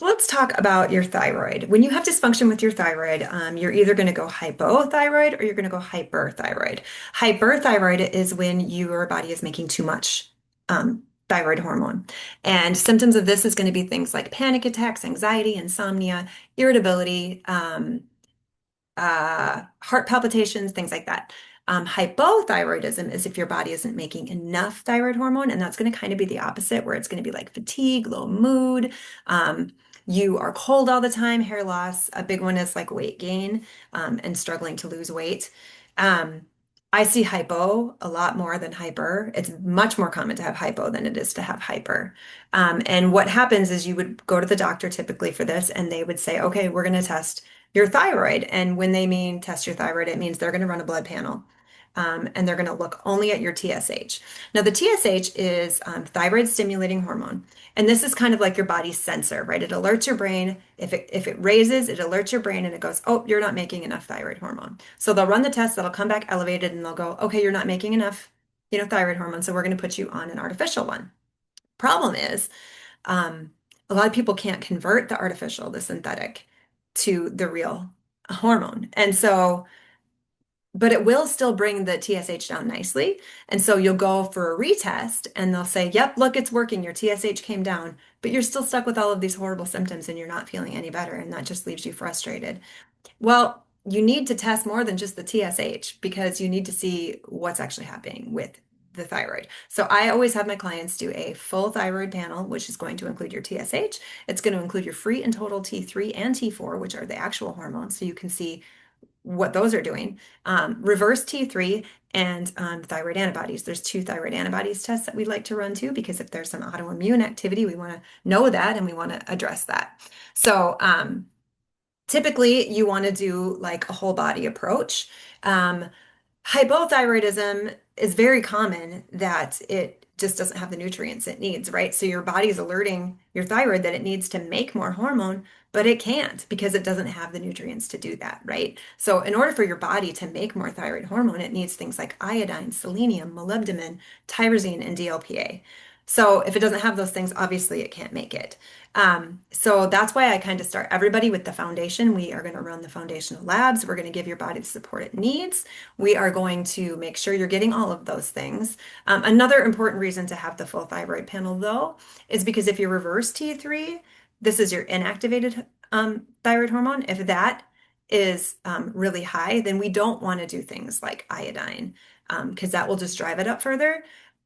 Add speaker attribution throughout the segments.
Speaker 1: Let's talk about your thyroid. When you have dysfunction with your thyroid, you're either going to go hypothyroid or you're going to go hyperthyroid. Hyperthyroid is when your body is making too much thyroid hormone. And symptoms of this is going to be things like panic attacks, anxiety, insomnia, irritability, heart palpitations, things like that. Hypothyroidism is if your body isn't making enough thyroid hormone, and that's going to kind of be the opposite, where it's going to be like fatigue, low mood. You are cold all the time, hair loss. A big one is like weight gain, and struggling to lose weight. Um, I see hypo a lot more than hyper. It's much more common to have hypo than it is to have hyper. And what happens is you would go to the doctor typically for this, and they would say, okay, we're going to test your thyroid. And when they mean test your thyroid, it means they're going to run a blood panel. And they're going to look only at your TSH. Now, the TSH is thyroid stimulating hormone. And this is kind of like your body's sensor, right? It alerts your brain. If it raises, it alerts your brain and it goes, oh, you're not making enough thyroid hormone. So they'll run the test, that'll come back elevated, and they'll go, okay, you're not making enough, thyroid hormone. So we're going to put you on an artificial one. Problem is, um, a lot of people can't convert the artificial, the synthetic, to the real hormone. And so, but it will still bring the TSH down nicely. And so you'll go for a retest and they'll say, yep, look, it's working. Your TSH came down, but you're still stuck with all of these horrible symptoms and you're not feeling any better. And that just leaves you frustrated. Well, you need to test more than just the TSH because you need to see what's actually happening with the thyroid. So I always have my clients do a full thyroid panel, which is going to include your TSH. It's going to include your free and total T3 and T4, which are the actual hormones. So you can see what those are doing. Reverse T3 and thyroid antibodies. There's two thyroid antibodies tests that we'd like to run too, because if there's some autoimmune activity, we want to know that and we want to address that. So typically, you want to do like a whole body approach. Um, Hypothyroidism is very common that it just doesn't have the nutrients it needs, right? So your body's alerting your thyroid that it needs to make more hormone, but it can't because it doesn't have the nutrients to do that, right? So in order for your body to make more thyroid hormone, it needs things like iodine, selenium, molybdenum, tyrosine, and DLPA. So if it doesn't have those things, obviously it can't make it. So that's why I kind of start everybody with the foundation. We are going to run the foundational labs. We're going to give your body the support it needs. We are going to make sure you're getting all of those things. Another important reason to have the full thyroid panel, though, is because if you reverse T3, this is your inactivated thyroid hormone. If that is really high, then we don't want to do things like iodine because that will just drive it up further.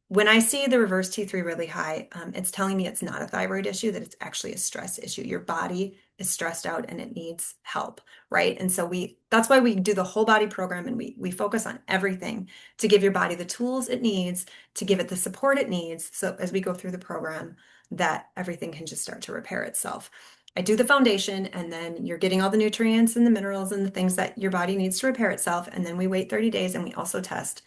Speaker 1: When I see the reverse T3 really high, it's telling me it's not a thyroid issue, that it's actually a stress issue. Your body is stressed out and it needs help, right? And so that's why we do the whole body program and we focus on everything to give your body the tools it needs, to give it the support it needs. So as we go through the program, that everything can just start to repair itself. I do the foundation and then you're getting all the nutrients and the minerals and the things that your body needs to repair itself. And then we wait 30 days and we also test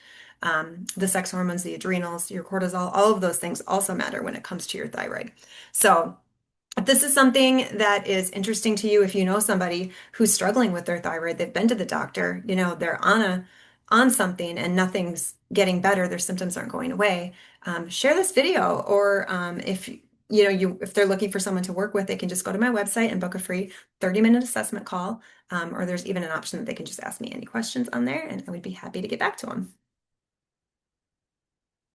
Speaker 1: the sex hormones, the adrenals, your cortisol, all of those things also matter when it comes to your thyroid. So if this is something that is interesting to you, if you know somebody who's struggling with their thyroid, they've been to the doctor, they're on something and nothing's getting better, their symptoms aren't going away, share this video. Or if if they're looking for someone to work with, they can just go to my website and book a free 30-minute assessment call. Or there's even an option that they can just ask me any questions on there, and I would be happy to get back to them.